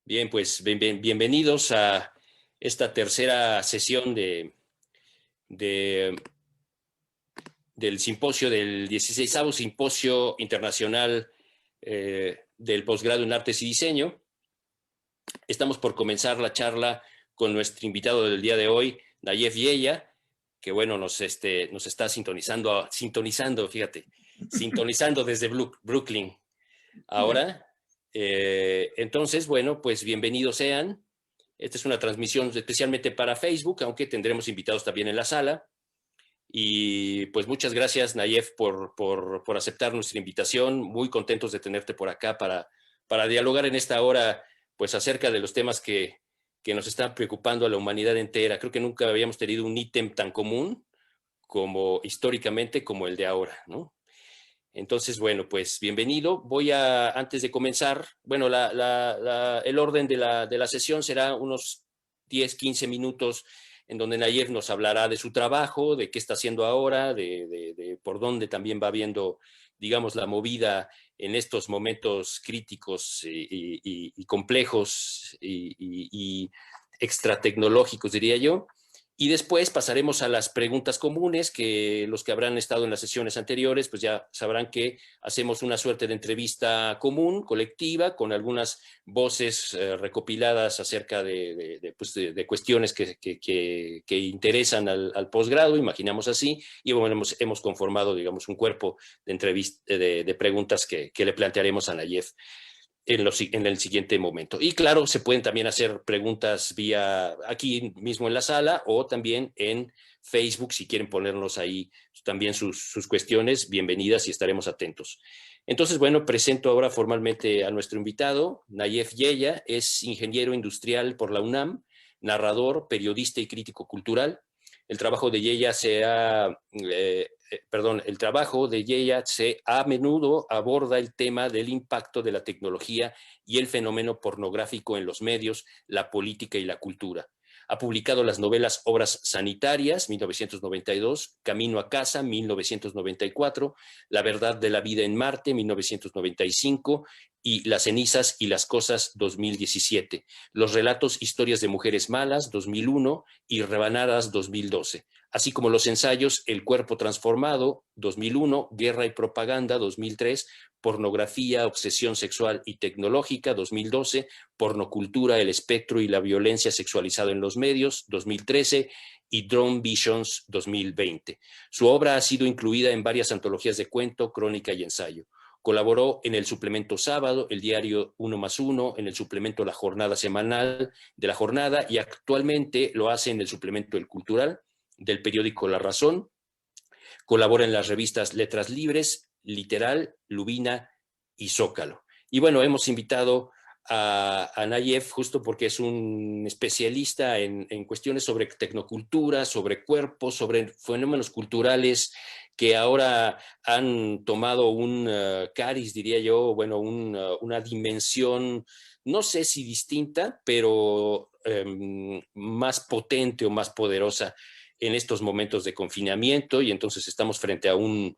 Bien, pues bienvenidos a esta tercera sesión de- del simposio, del 16º Simposio Internacional del Posgrado en Artes y Diseño. Estamos por comenzar la charla con nuestro invitado del día de hoy, Nayef Yeya, que bueno, nos está sintonizando desde Brooklyn ahora. Entonces, bueno, pues bienvenidos sean. Esta es una transmisión especialmente para Facebook, aunque tendremos invitados también en la sala. Y pues muchas gracias, Nayef, por aceptar nuestra invitación. Muy contentos de tenerte por acá para dialogar en esta hora pues acerca de los temas que nos están preocupando a la humanidad entera. Creo que nunca habíamos tenido un ítem tan común como históricamente como el de ahora, ¿no? Entonces, bueno, pues bienvenido. Antes de comenzar, bueno, el orden de la sesión será unos 10, 15 minutos en donde Nayef nos hablará de su trabajo, de qué está haciendo ahora, de por dónde también va viendo, digamos, la movida en estos momentos críticos y complejos y extratecnológicos, diría yo. Y después pasaremos a las preguntas comunes, que los que habrán estado en las sesiones anteriores, pues ya sabrán que hacemos una suerte de entrevista común, colectiva, con algunas voces recopiladas acerca de cuestiones que interesan al posgrado, imaginamos así, y bueno, hemos conformado, digamos, un cuerpo de preguntas que le plantearemos a Nayef en el siguiente momento. Y claro, se pueden también hacer preguntas vía aquí mismo en la sala o también en Facebook, si quieren ponernos ahí también sus cuestiones, bienvenidas y estaremos atentos. Entonces, bueno, presento ahora formalmente a nuestro invitado. Nayef Yeya es ingeniero industrial por la UNAM, narrador, periodista y crítico cultural. El trabajo de Yeya el trabajo de Yeya a menudo aborda el tema del impacto de la tecnología y el fenómeno pornográfico en los medios, la política y la cultura. Ha publicado las novelas Obras Sanitarias, 1992, Camino a Casa, 1994, La Verdad de la Vida en Marte, 1995, y Las Cenizas y las Cosas, 2017. Los relatos Historias de Mujeres Malas, 2001, y Rebanadas, 2012. Así como los ensayos El Cuerpo Transformado, 2001, Guerra y Propaganda, 2003, Pornografía, Obsesión Sexual y Tecnológica, 2012, Pornocultura, el espectro y la violencia sexualizada en los medios, 2013, y Drone Visions, 2020. Su obra ha sido incluida en varias antologías de cuento, crónica y ensayo. Colaboró en el suplemento Sábado, el diario 1+1, en el suplemento La Jornada Semanal de La Jornada, y actualmente lo hace en el suplemento El Cultural del periódico La Razón. Colabora en las revistas Letras Libres, Literal, Lubina y Zócalo. Y bueno, hemos invitado a Nayef justo porque es un especialista en cuestiones sobre tecnocultura, sobre cuerpos, sobre fenómenos culturales que ahora han tomado un cariz, diría yo, bueno, una dimensión, no sé si distinta, pero más potente o más poderosa en estos momentos de confinamiento, y entonces estamos frente a un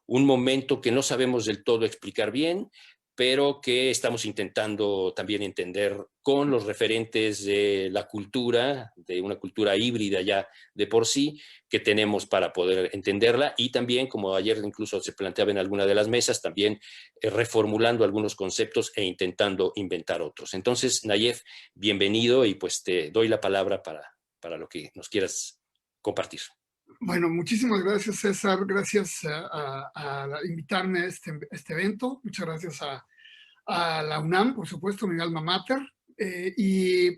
momento que no sabemos del todo explicar bien, pero que estamos intentando también entender con los referentes de la cultura, de una cultura híbrida ya de por sí, que tenemos para poder entenderla, y también, como ayer incluso se planteaba en alguna de las mesas, también reformulando algunos conceptos e intentando inventar otros. Entonces, Nayef, bienvenido, y pues te doy la palabra para lo que nos quieras compartir. Bueno, muchísimas gracias, César. Gracias a invitarme a este evento. Muchas gracias a la UNAM, por supuesto, mi alma mater. Y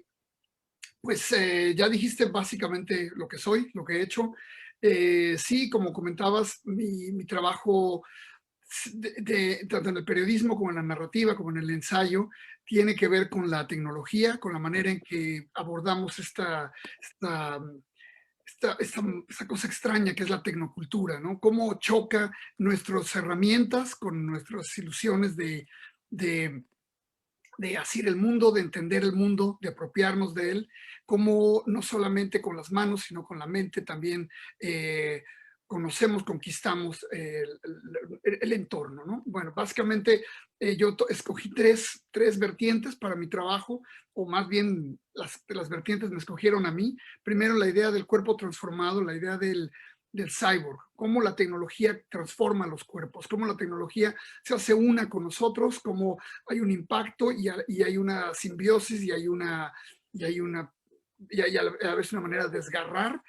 pues ya dijiste básicamente lo que soy, lo que he hecho. Sí, como comentabas, mi trabajo tanto en el periodismo como en la narrativa, como en el ensayo, tiene que ver con la tecnología, con la manera en que abordamos esta esta cosa extraña que es la tecnocultura, ¿no? Cómo choca nuestras herramientas con nuestras ilusiones de, de hacer el mundo, de entender el mundo, de apropiarnos de él, cómo no solamente con las manos, sino con la mente también conocemos, conquistamos el entorno, ¿no? Bueno, básicamente Yo escogí tres vertientes para mi trabajo, o más bien las vertientes me escogieron a mí. Primero, la idea del cuerpo transformado, la idea del cyborg, cómo la tecnología transforma los cuerpos, cómo la tecnología se hace una con nosotros, cómo hay un impacto y hay una simbiosis y hay a veces una manera de desgarrar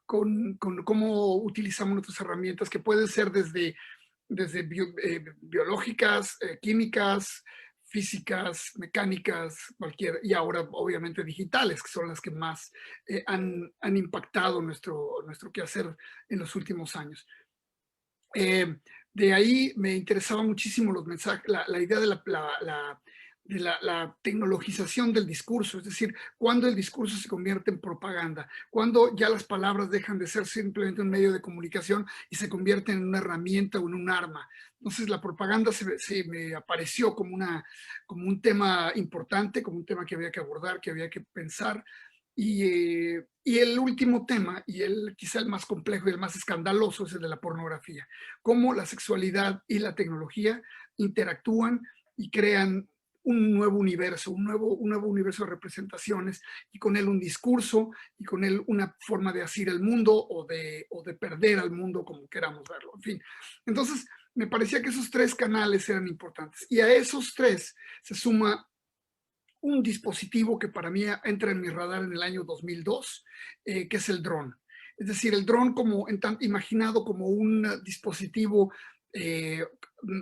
con cómo utilizamos nuestras herramientas, que pueden ser desde biológicas, químicas, físicas, mecánicas, y ahora obviamente digitales, que son las que más han impactado nuestro quehacer en los últimos años. De ahí me interesaba muchísimo los mensajes, la idea de la tecnologización del discurso, es decir, cuando el discurso se convierte en propaganda, cuando ya las palabras dejan de ser simplemente un medio de comunicación y se convierten en una herramienta o en un arma. Entonces la propaganda se me apareció como un tema importante, como un tema que había que abordar, que había que pensar. Y el último tema, y quizá el más complejo y el más escandaloso, es el de la pornografía. Cómo la sexualidad y la tecnología interactúan y crean un nuevo universo, un nuevo universo de representaciones, y con él un discurso, y con él una forma de hacer el mundo o de perder al mundo, como queramos verlo. En fin, entonces me parecía que esos tres canales eran importantes. Y a esos tres se suma un dispositivo que para mí entra en mi radar en el año 2002, que es el dron. Es decir, el dron imaginado como un dispositivo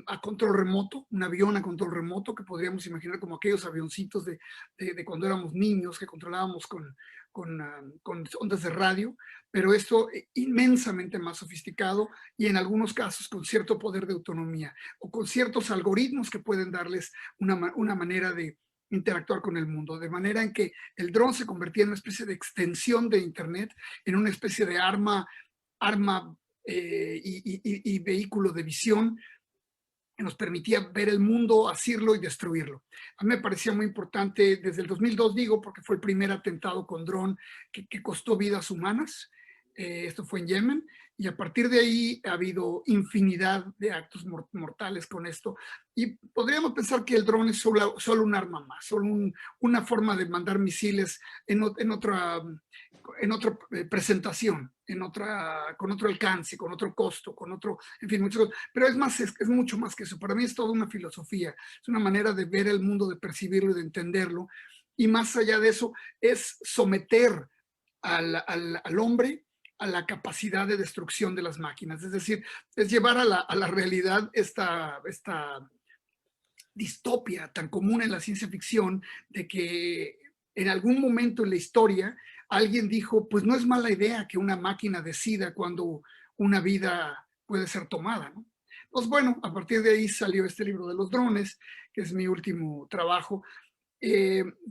a control remoto, un avión a control remoto, que podríamos imaginar como aquellos avioncitos de cuando éramos niños que controlábamos con ondas de radio, pero esto inmensamente más sofisticado y en algunos casos con cierto poder de autonomía o con ciertos algoritmos que pueden darles una manera de interactuar con el mundo, de manera en que el dron se convertía en una especie de extensión de Internet, en una especie de arma y vehículo de visión que nos permitía ver el mundo, asirlo y destruirlo. A mí me parecía muy importante desde el 2002, digo, porque fue el primer atentado con dron que costó vidas humanas. Esto fue en Yemen, y a partir de ahí ha habido infinidad de actos mortales con esto. Y podríamos pensar que el dron es solo un arma más, solo una forma de mandar misiles en otra presentación, con otro alcance, con otro costo, en fin, pero es mucho más que eso. Para mí es toda una filosofía, es una manera de ver el mundo, de percibirlo y de entenderlo. Y más allá de eso, es someter al hombre a la capacidad de destrucción de las máquinas. Es decir, es llevar a la realidad esta distopia tan común en la ciencia ficción de que en algún momento en la historia alguien dijo, pues no es mala idea que una máquina decida cuando una vida puede ser tomada, ¿no? Pues bueno, a partir de ahí salió este libro de los drones, que es mi último trabajo.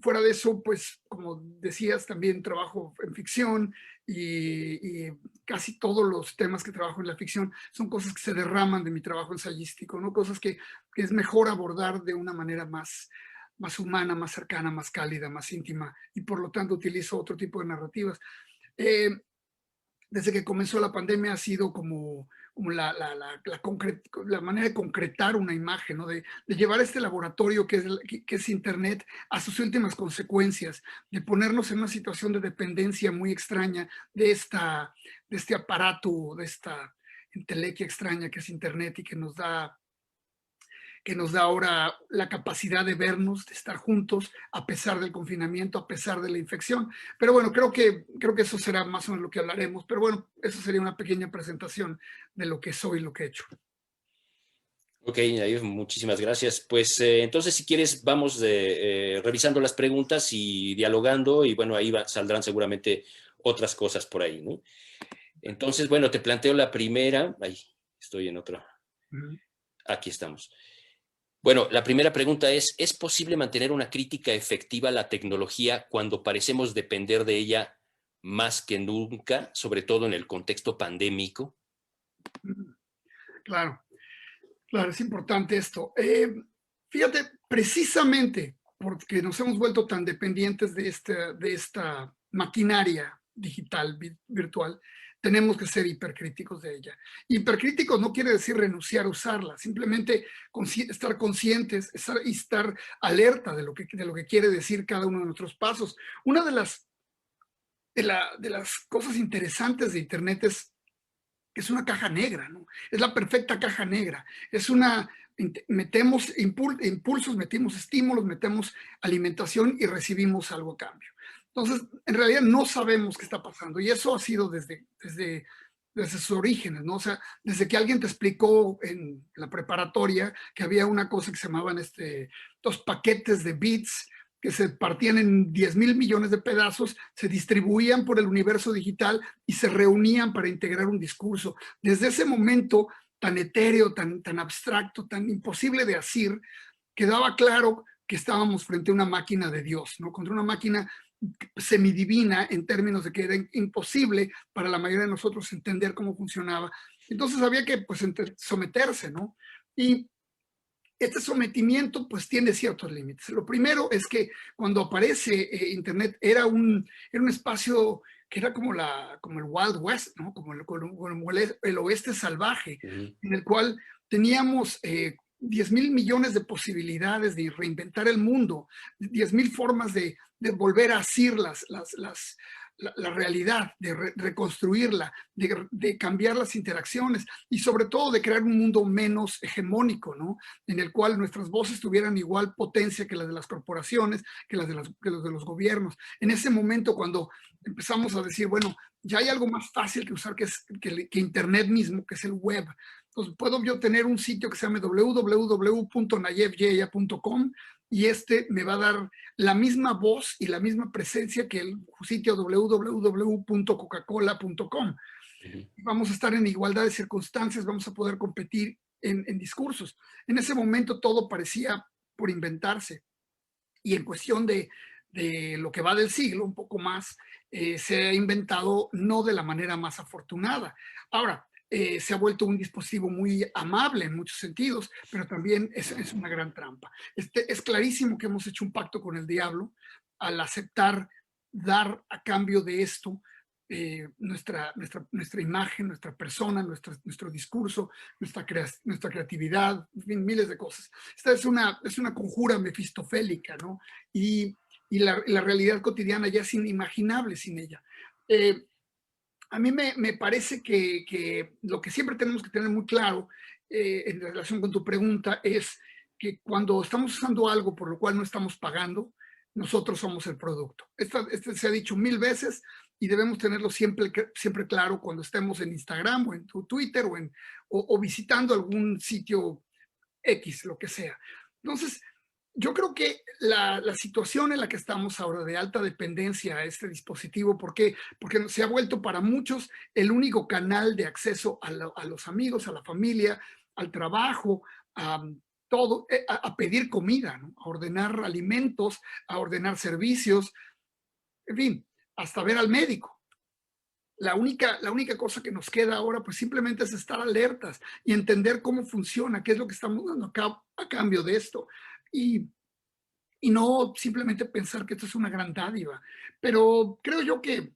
Fuera de eso, pues como decías, también trabajo en ficción y casi todos los temas que trabajo en la ficción son cosas que se derraman de mi trabajo ensayístico, ¿no? Cosas que es mejor abordar de una manera más humana, más cercana, más cálida, más íntima, y por lo tanto utilizo otro tipo de narrativas. Desde que comenzó la pandemia ha sido como la manera de concretar una imagen, ¿no? de llevar este laboratorio que es Internet a sus últimas consecuencias, de ponernos en una situación de dependencia muy extraña de este aparato, de esta entelequia extraña que es Internet y que nos da ahora la capacidad de vernos, de estar juntos, a pesar del confinamiento, a pesar de la infección. Pero bueno, creo que eso será más o menos lo que hablaremos. Pero bueno, eso sería una pequeña presentación de lo que soy y lo que he hecho. Ok, Nair, muchísimas gracias. Pues entonces, si quieres, vamos revisando las preguntas y dialogando, y bueno, ahí saldrán seguramente otras cosas por ahí, ¿no? Entonces, bueno, te planteo la primera. Ahí, estoy en otra. Aquí estamos. Bueno, la primera pregunta ¿es posible mantener una crítica efectiva a la tecnología cuando parecemos depender de ella más que nunca, sobre todo en el contexto pandémico? Claro, es importante esto. Fíjate, precisamente porque nos hemos vuelto tan dependientes de esta maquinaria digital, virtual, tenemos que ser hipercríticos de ella. Hipercríticos no quiere decir renunciar a usarla, simplemente estar conscientes, estar alerta de lo que quiere decir cada uno de nuestros pasos. Una de las cosas interesantes de Internet es que es una caja negra, ¿no? Es la perfecta caja negra. Es una, metemos impulsos, metemos estímulos, metemos alimentación y recibimos algo a cambio. Entonces, en realidad no sabemos qué está pasando y eso ha sido desde sus orígenes, ¿no? O sea, desde que alguien te explicó en la preparatoria que había una cosa que se llamaban dos paquetes de bits que se partían en 10,000 millones de pedazos, se distribuían por el universo digital y se reunían para integrar un discurso. Desde ese momento tan etéreo, tan abstracto, tan imposible de asir, quedaba claro que estábamos frente a una máquina de Dios, ¿no? Contra una máquina semidivina en términos de que era imposible para la mayoría de nosotros entender cómo funcionaba. Entonces había que pues, someterse, ¿no? Y este sometimiento pues tiene ciertos límites. Lo primero es que cuando aparece Internet era un espacio que era como el Wild West, ¿no? como el oeste salvaje, en el cual teníamos 10,000 millones de posibilidades de reinventar el mundo, 10,000 formas de volver a asir la realidad, de reconstruirla, de cambiar las interacciones y sobre todo de crear un mundo menos hegemónico, ¿no? En el cual nuestras voces tuvieran igual potencia que las de las corporaciones, que las de los gobiernos. En ese momento cuando empezamos a decir, bueno, ya hay algo más fácil que usar que Internet mismo, que es el web. Entonces puedo yo tener un sitio que se llame www.nayefyeya.com y me va a dar la misma voz y la misma presencia que el sitio www.coca-cola.com. Vamos a estar en igualdad de circunstancias, vamos a poder competir en discursos. En ese momento todo parecía por inventarse y en cuestión de lo que va del siglo, un poco más, se ha inventado no de la manera más afortunada. Ahora, se ha vuelto un dispositivo muy amable en muchos sentidos, pero también es una gran trampa. Es clarísimo que hemos hecho un pacto con el diablo al aceptar dar a cambio de esto nuestra imagen, nuestra persona, nuestro discurso, nuestra creatividad, en fin, miles de cosas. Esta es una conjura mefistofélica, ¿no? Y la realidad cotidiana ya es inimaginable sin ella. A mí me parece que lo que siempre tenemos que tener muy claro en relación con tu pregunta es que cuando estamos usando algo por lo cual no estamos pagando, nosotros somos el producto. Se ha dicho 1000 veces y debemos tenerlo siempre claro cuando estemos en Instagram o en Twitter o visitando algún sitio X, lo que sea. Entonces, yo creo que la situación en la que estamos ahora de alta dependencia a este dispositivo, porque se ha vuelto para muchos el único canal de acceso a los amigos, a la familia, al trabajo, a todo, a pedir comida, ¿no? A ordenar alimentos, a ordenar servicios, en fin, hasta ver al médico. La única cosa que nos queda ahora, pues simplemente es estar alertas y entender cómo funciona, qué es lo que estamos dando a cambio de esto. Y no simplemente pensar que esto es una gran dádiva. Pero creo yo que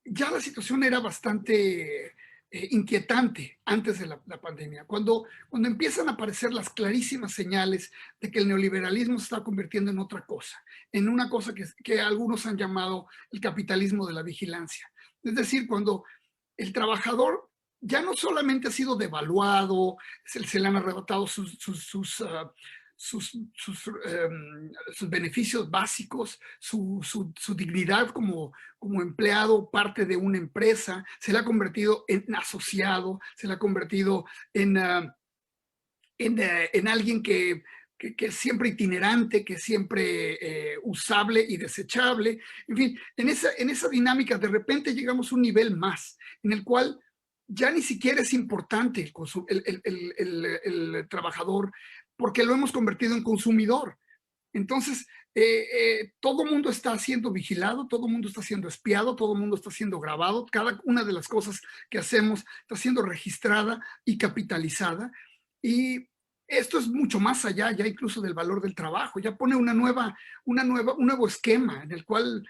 ya la situación era bastante inquietante antes de la pandemia. Cuando empiezan a aparecer las clarísimas señales de que el neoliberalismo se está convirtiendo en otra cosa, en una cosa que algunos han llamado el capitalismo de la vigilancia. Es decir, cuando el trabajador ya no solamente ha sido devaluado, se le han arrebatado sus beneficios básicos, su dignidad como empleado, parte de una empresa, se le ha convertido en asociado, se le ha convertido en alguien que es siempre itinerante, que es siempre usable y desechable. En fin, en esa dinámica de repente llegamos a un nivel más en el cual ya ni siquiera es importante el trabajador porque lo hemos convertido en consumidor. Entonces, todo el mundo está siendo vigilado, todo el mundo está siendo espiado, todo el mundo está siendo grabado, cada una de las cosas que hacemos está siendo registrada y capitalizada. Y esto es mucho más allá ya incluso del valor del trabajo, ya pone un nuevo esquema en el cual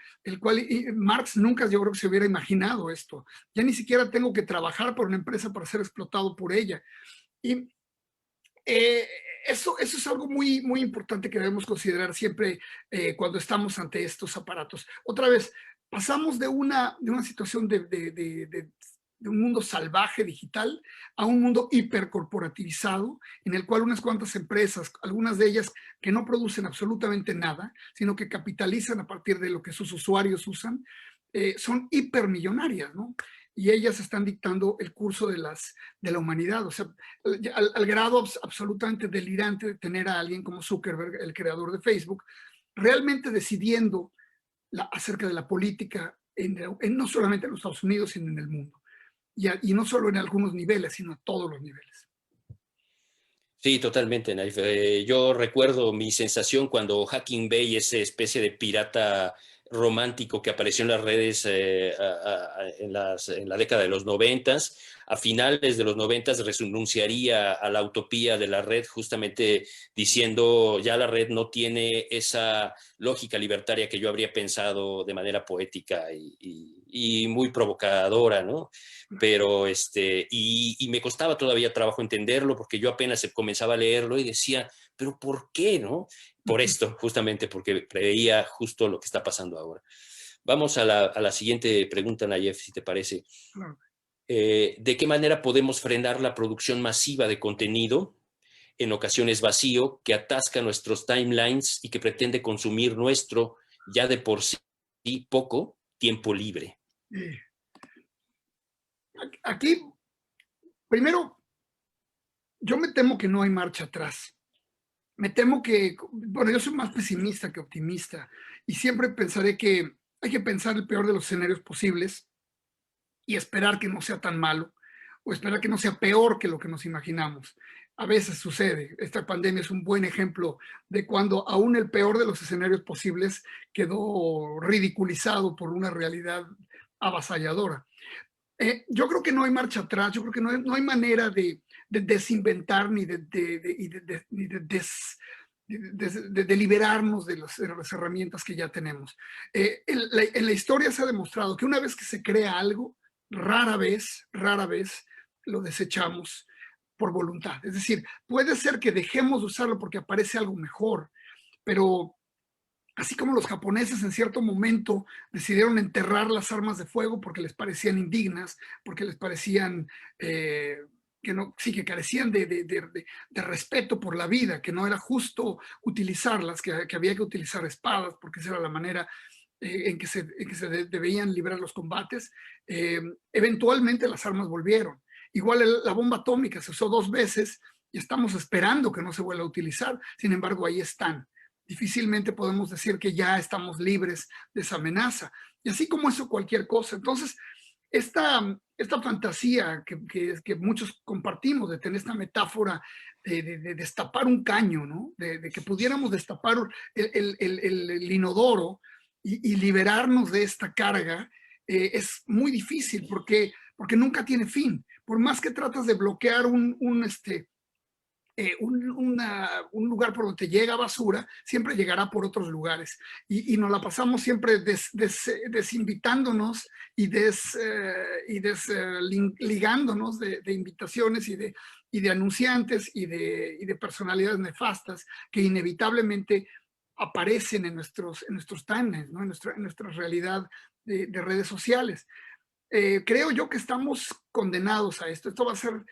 Marx nunca yo creo que se hubiera imaginado esto. Ya ni siquiera tengo que trabajar por una empresa para ser explotado por ella. Y eh, eso es algo muy, muy importante que debemos considerar siempre cuando estamos ante estos aparatos. Otra vez, pasamos de una situación de un mundo salvaje digital a un mundo hipercorporativizado, en el cual unas cuantas empresas, algunas de ellas que no producen absolutamente nada, sino que capitalizan a partir de lo que sus usuarios usan, son hipermillonarias, ¿no? Y ellas están dictando el curso de la humanidad. O sea, al grado absolutamente delirante de tener a alguien como Zuckerberg, el creador de Facebook, realmente decidiendo acerca de la política no solamente en los Estados Unidos, sino en el mundo. Y no solo en algunos niveles, sino a todos los niveles. Sí, totalmente, Naif. Yo recuerdo mi sensación cuando Hacking Bay, esa especie de pirata romántico que apareció en las redes en la década de los 90, a finales de los 90 renunciaría a la utopía de la red, justamente diciendo ya la red no tiene esa lógica libertaria que yo habría pensado de manera poética y muy provocadora, ¿no? Pero y me costaba todavía trabajo entenderlo porque yo apenas comenzaba a leerlo y decía, pero ¿por qué, no? Por esto, justamente porque preveía justo lo que está pasando ahora. Vamos a la siguiente pregunta, Nayef, si te parece. Claro. ¿De qué manera podemos frenar la producción masiva de contenido, en ocasiones vacío, que atasca nuestros timelines y que pretende consumir nuestro, ya de por sí, poco tiempo libre? Aquí, primero, yo me temo que no hay marcha atrás. Me temo que, bueno, yo soy más pesimista que optimista y siempre pensaré que hay que pensar el peor de los escenarios posibles y esperar que no sea tan malo o esperar que no sea peor que lo que nos imaginamos. A veces sucede. Esta pandemia es un buen ejemplo de cuando aún el peor de los escenarios posibles quedó ridiculizado por una realidad avasalladora. Yo creo que no hay marcha atrás, yo creo que no hay manera de desinventar ni de liberarnos de las herramientas que ya tenemos. En la historia se ha demostrado que una vez que se crea algo, rara vez lo desechamos por voluntad. Es decir, puede ser que dejemos de usarlo porque aparece algo mejor, pero así como los japoneses en cierto momento decidieron enterrar las armas de fuego porque les parecían indignas, porque les parecían que no, sí, que carecían de respeto por la vida, que no era justo utilizarlas, que había que utilizar espadas, porque esa era la manera en que se debían librar los combates. Eventualmente las armas volvieron. Igual la bomba atómica se usó 2 veces y estamos esperando que no se vuelva a utilizar. Sin embargo, ahí están. Difícilmente podemos decir que ya estamos libres de esa amenaza. Y así como eso, cualquier cosa. Entonces, esta fantasía que muchos compartimos de tener esta metáfora de destapar un caño, ¿no? De que pudiéramos destapar el inodoro y liberarnos de esta carga, es muy difícil porque nunca tiene fin. Por más que tratas de bloquear un lugar por donde llega basura, siempre llegará por otros lugares. Y nos la pasamos siempre desinvitándonos y desligándonos de invitaciones y de anunciantes y de personalidades nefastas que inevitablemente aparecen en nuestros timelines, ¿no? en nuestra realidad de redes sociales. Creo yo que estamos condenados a esto. Esto va a ser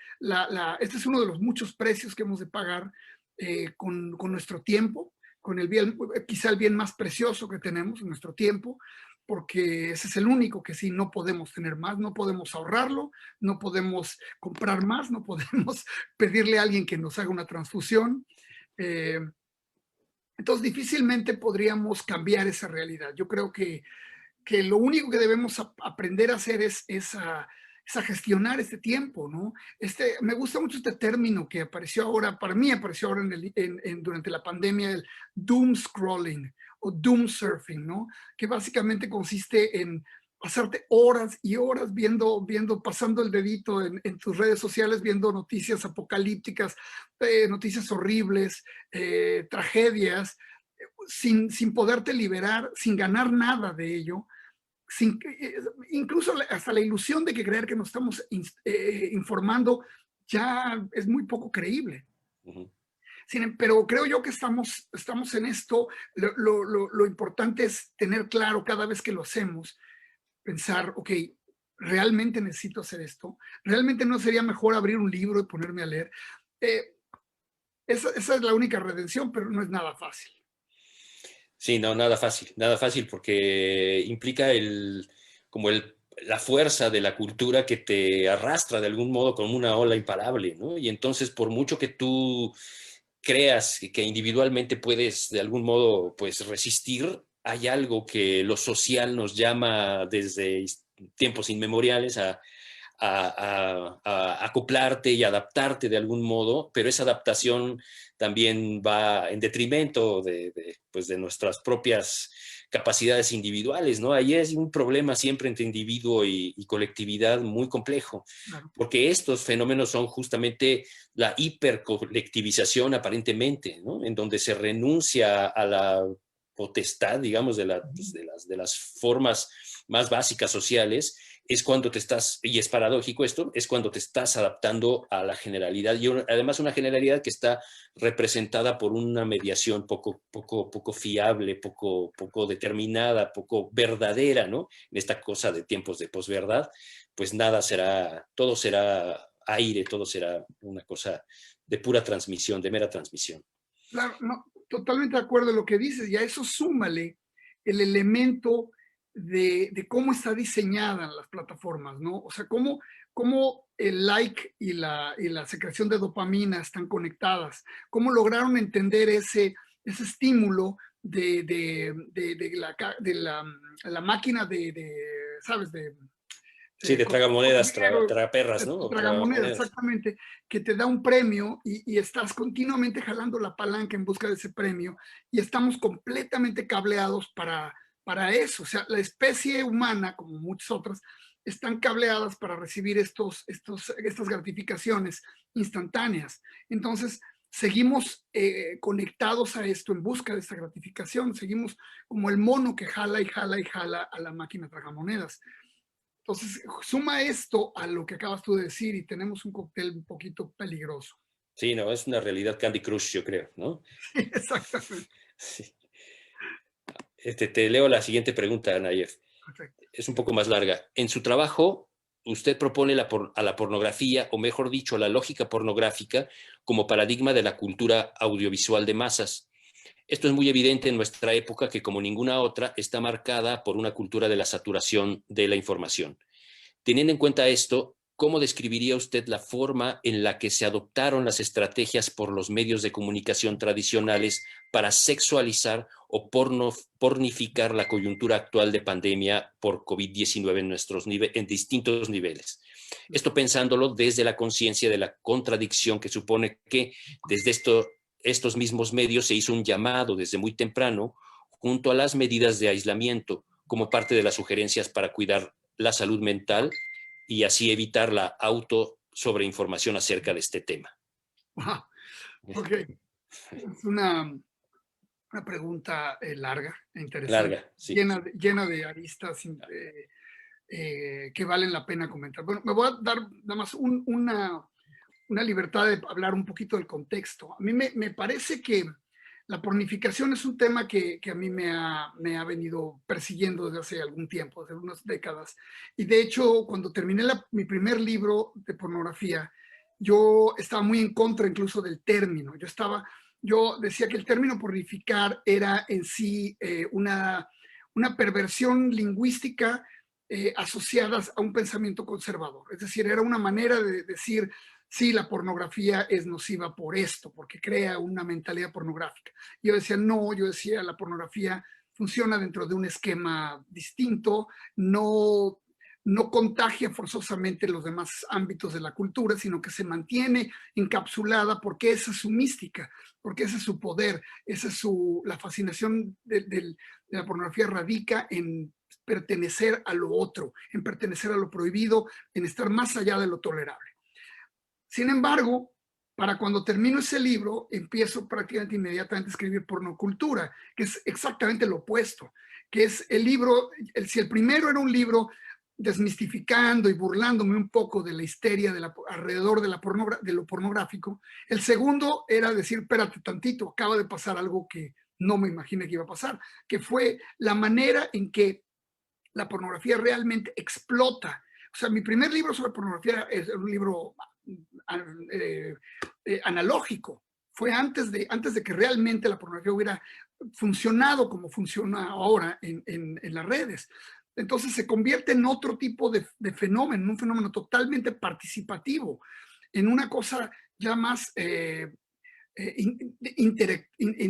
este es uno de los muchos precios que hemos de pagar con nuestro tiempo, con el bien, quizá el bien más precioso que tenemos, nuestro tiempo, porque ese es el único que sí no podemos tener más, no podemos ahorrarlo, no podemos comprar más, no podemos pedirle a alguien que nos haga una transfusión. Entonces, difícilmente podríamos cambiar esa realidad. Yo creo que lo único que debemos aprender a hacer es a gestionar este tiempo, ¿no? Me gusta mucho este término que apareció ahora, para mí apareció ahora durante la pandemia, el doom scrolling o doom surfing, ¿no? Que básicamente consiste en pasarte horas y horas pasando el dedito en tus redes sociales, viendo noticias apocalípticas, noticias horribles, tragedias, sin poderte liberar, sin ganar nada de ello, incluso hasta la ilusión de que creer que nos estamos informando ya es muy poco creíble. Ujú. Pero creo yo que estamos en esto. Lo importante es tener claro cada vez que lo hacemos, pensar, ok, ¿realmente necesito hacer esto? ¿Realmente no sería mejor abrir un libro y ponerme a leer? Esa es la única redención, pero no es nada fácil. Sí, no, nada fácil porque implica la fuerza de la cultura que te arrastra de algún modo como una ola imparable, ¿no? Y entonces, por mucho que tú creas que individualmente puedes de algún modo pues resistir, hay algo que lo social nos llama desde tiempos inmemoriales a acoplarte y adaptarte de algún modo, pero esa adaptación también va en detrimento pues de nuestras propias capacidades individuales, ¿no? Ahí es un problema siempre entre individuo y colectividad muy complejo, Claro. porque estos fenómenos son justamente la hipercolectivización aparentemente, ¿no? En donde se renuncia a la potestad, digamos, de las formas más básicas sociales, es cuando te estás, y es paradójico esto, es cuando te estás adaptando a la generalidad, y además una generalidad que está representada por una mediación poco fiable, poco determinada, poco verdadera, ¿no? En esta cosa de tiempos de posverdad, pues nada será, todo será aire, todo será una cosa de pura transmisión, de mera transmisión. Claro, no, totalmente de acuerdo en lo que dices, y a eso súmale el elemento de cómo está diseñada las plataformas, ¿no? O sea, cómo el like y la secreción de dopamina están conectadas, cómo lograron entender ese estímulo la máquina ¿sabes? Sí, de Consejo tragamonedas, dinero, tragaperras, ¿no? de O tragamonedas, tragamonedas. exactamente, que te da un premio y estás continuamente jalando la palanca en busca de ese premio y estamos completamente cableados para eso. O sea, la especie humana, como muchas otras, están cableadas para recibir estas gratificaciones instantáneas. Entonces, seguimos conectados a esto en busca de esta gratificación, seguimos como el mono que jala y jala y jala a la máquina tragamonedas. Entonces, suma esto a lo que acabas tú de decir y tenemos un cóctel un poquito peligroso. Sí, no, es una realidad Candy Crush, yo creo, ¿no? Exactamente. Sí. Te leo la siguiente pregunta, Nayef. Perfecto. Es un poco más larga. En su trabajo, usted propone a la pornografía, o mejor dicho, la lógica pornográfica, como paradigma de la cultura audiovisual de masas. Esto es muy evidente en nuestra época, que como ninguna otra está marcada por una cultura de la saturación de la información. Teniendo en cuenta esto, ¿cómo describiría usted la forma en la que se adoptaron las estrategias por los medios de comunicación tradicionales para sexualizar o pornificar la coyuntura actual de pandemia por COVID-19 en distintos niveles? Esto pensándolo desde la conciencia de la contradicción que supone que desde estos mismos medios se hizo un llamado desde muy temprano junto a las medidas de aislamiento como parte de las sugerencias para cuidar la salud mental y así evitar la sobreinformación acerca de este tema. Wow. Ok. Es una pregunta larga e interesante, Larga, sí. llena de aristas que valen la pena comentar. Bueno, me voy a dar nada más una libertad de hablar un poquito del contexto. A mí me parece que la pornificación es un tema que a mí me ha venido persiguiendo desde hace algún tiempo, desde unas décadas. Y de hecho, cuando terminé mi primer libro de pornografía, yo estaba muy en contra incluso del término. Yo decía que el término pornificar era en sí una perversión lingüística asociadas a un pensamiento conservador. Es decir, era una manera de decir, sí, la pornografía es nociva por esto, porque crea una mentalidad pornográfica. Yo decía, no, yo decía, la pornografía funciona dentro de un esquema distinto, no contagia forzosamente los demás ámbitos de la cultura, sino que se mantiene encapsulada porque esa es su mística, porque ese es su poder, esa es la fascinación de la pornografía radica en pertenecer a lo otro, en pertenecer a lo prohibido, en estar más allá de lo tolerable. Sin embargo, para cuando termino ese libro, empiezo prácticamente inmediatamente a escribir pornocultura, que es exactamente lo opuesto, que es el libro, si el primero era un libro desmistificando y burlándome un poco de la histeria alrededor de lo pornográfico, el segundo era decir, espérate tantito, acaba de pasar algo que no me imaginé que iba a pasar, que fue la manera en que la pornografía realmente explota. O sea, mi primer libro sobre pornografía es un libro analógico. Fue antes de que realmente la pornografía hubiera funcionado como funciona ahora en las redes. Entonces se convierte en otro tipo de fenómeno, un fenómeno totalmente participativo, en una cosa ya más de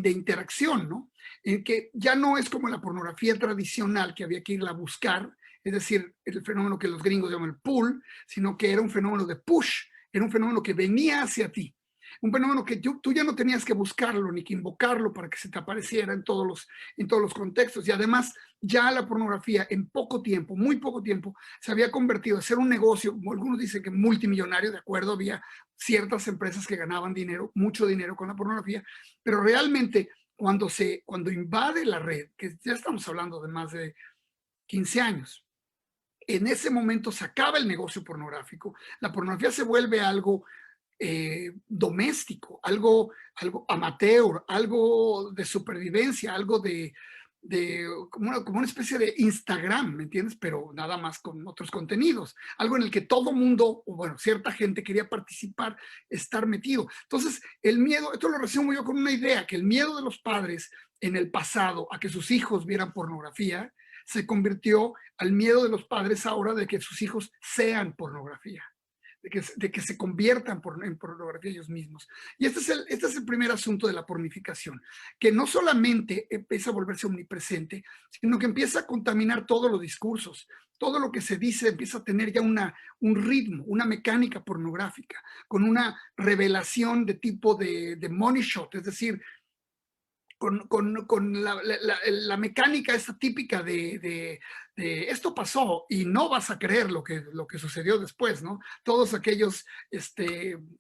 interacción, ¿no? En que ya no es como la pornografía tradicional que había que irla a buscar, es decir, el fenómeno que los gringos llaman el pull, sino que era un fenómeno de push, era un fenómeno que venía hacia ti. Un fenómeno que tú ya no tenías que buscarlo ni que invocarlo para que se te apareciera en todos los contextos. Y además, ya la pornografía en poco tiempo, muy poco tiempo, se había convertido a ser un negocio, como algunos dicen que multimillonario, de acuerdo, había ciertas empresas que ganaban dinero, mucho dinero con la pornografía, pero realmente cuando invade la red, que ya estamos hablando de más de 15 años, en ese momento se acaba el negocio pornográfico, la pornografía se vuelve algo doméstico, algo amateur, algo de supervivencia, algo como una especie de Instagram, ¿me entiendes? Pero nada más con otros contenidos, algo en el que todo mundo, o bueno, cierta gente quería participar, estar metido. Entonces, el miedo, esto lo resumo yo con una idea, que el miedo de los padres en el pasado a que sus hijos vieran pornografía, se convirtió al miedo de los padres ahora de que sus hijos sean pornografía. De que se conviertan en pornografía ellos mismos. Y este es el primer asunto de la pornificación, que no solamente empieza a volverse omnipresente, sino que empieza a contaminar todos los discursos. Todo lo que se dice empieza a tener ya un ritmo, una mecánica pornográfica, con una revelación de tipo de money shot, es decir, con la mecánica esta típica de esto pasó y no vas a creer lo que sucedió después, ¿no? Todos aquellos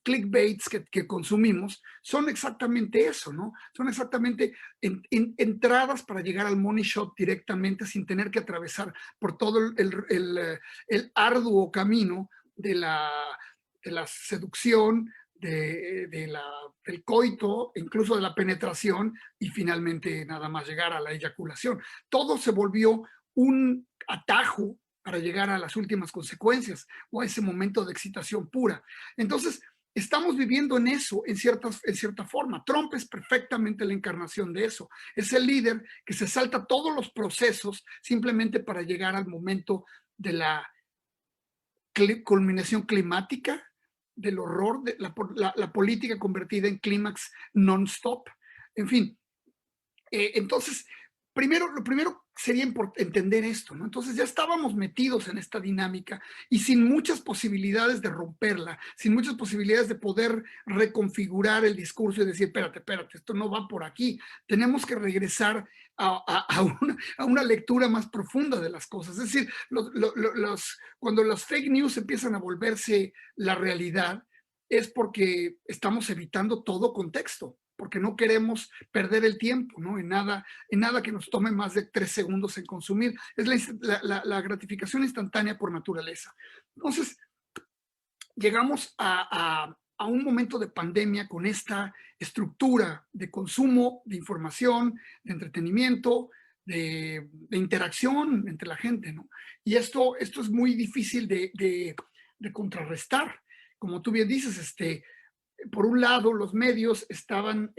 clickbaits que consumimos son exactamente eso, ¿no? Son exactamente entradas para llegar al money shot directamente sin tener que atravesar por todo el arduo camino de la seducción, del coito, incluso de la penetración y finalmente nada más llegar a la eyaculación. Todo se volvió un atajo para llegar a las últimas consecuencias o a ese momento de excitación pura. Entonces, estamos viviendo en eso, en cierta forma. Trump es perfectamente la encarnación de eso. Es el líder que se salta todos los procesos simplemente para llegar al momento de la culminación climática, del horror, de la política convertida en clímax non-stop. En fin, entonces, lo primero sería entender esto, ¿no? Entonces ya estábamos metidos en esta dinámica y sin muchas posibilidades de romperla, sin muchas posibilidades de poder reconfigurar el discurso y decir, espérate, esto no va por aquí. Tenemos que regresar a una lectura más profunda de las cosas. Es decir, cuando los fake news empiezan a volverse la realidad, es porque estamos evitando todo contexto, porque no queremos perder el tiempo, ¿no? En nada que nos tome más de 3 segundos en consumir. Es la gratificación instantánea por naturaleza. Entonces, llegamos a un momento de pandemia con esta estructura de consumo de información, de entretenimiento, de interacción entre la gente, ¿no? Y esto es muy difícil de contrarrestar. Como tú bien dices, por un lado, los medios están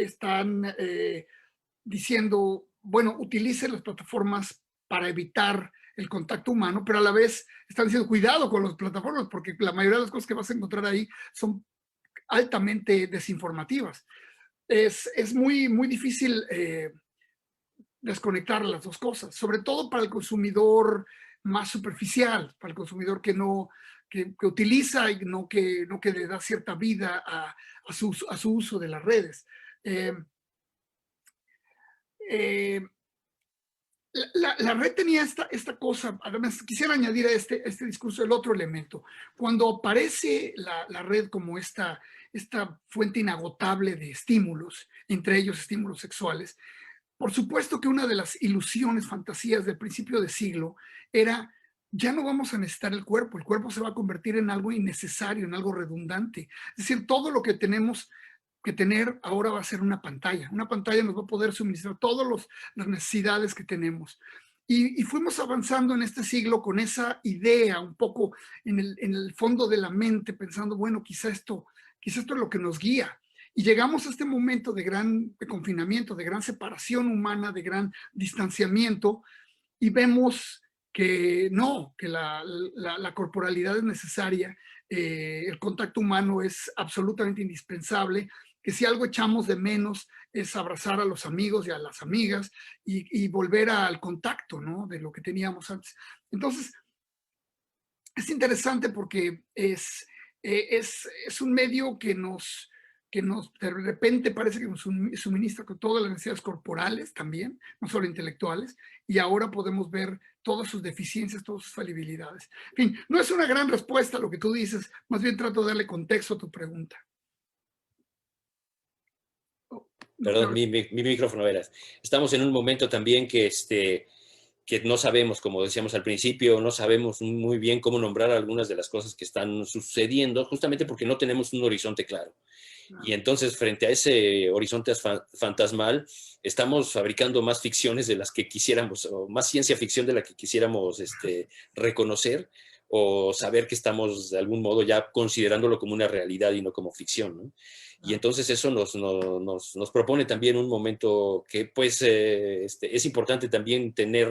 diciendo, bueno, utilicen las plataformas para evitar el contacto humano, pero a la vez están diciendo, cuidado con las plataformas, porque la mayoría de las cosas que vas a encontrar ahí son altamente desinformativas. Es muy, muy difícil desconectar las dos cosas, sobre todo para el consumidor más superficial, para el consumidor que utiliza y no que le da cierta vida a su uso de las redes. la red tenía esta cosa, además quisiera añadir a este discurso el otro elemento. Cuando aparece la red como esta fuente inagotable de estímulos, entre ellos estímulos sexuales, por supuesto que una de las ilusiones, fantasías del principio de siglo era, ya no vamos a necesitar el cuerpo se va a convertir en algo innecesario, en algo redundante. Es decir, todo lo que tenemos que tener ahora va a ser una pantalla. Una pantalla nos va a poder suministrar todas las necesidades que tenemos. Y fuimos avanzando en este siglo con esa idea un poco en el fondo de la mente, pensando, bueno, quizá esto es lo que nos guía. Y llegamos a este momento de confinamiento, de gran separación humana, de gran distanciamiento, y vemos que no, que la corporalidad es necesaria, el contacto humano es absolutamente indispensable, que si algo echamos de menos es abrazar a los amigos y a las amigas y volver al contacto, ¿no? De lo que teníamos antes. Entonces, es interesante porque es un medio que de repente parece que nos suministra con todas las necesidades corporales también, no solo intelectuales, y ahora podemos ver todas sus deficiencias, todas sus falibilidades. En fin, no es una gran respuesta a lo que tú dices, más bien trato de darle contexto a tu pregunta. Perdón, mi micrófono eras. Estamos en un momento también que no sabemos, como decíamos al principio, no sabemos muy bien cómo nombrar algunas de las cosas que están sucediendo, justamente porque no tenemos un horizonte claro. Y entonces, frente a ese horizonte fantasmal, estamos fabricando más ficciones de las que quisiéramos, o más ciencia ficción de la que quisiéramos reconocer, o saber que estamos de algún modo ya considerándolo como una realidad y no como ficción, ¿no? Y entonces eso nos propone también un momento que pues es importante también tener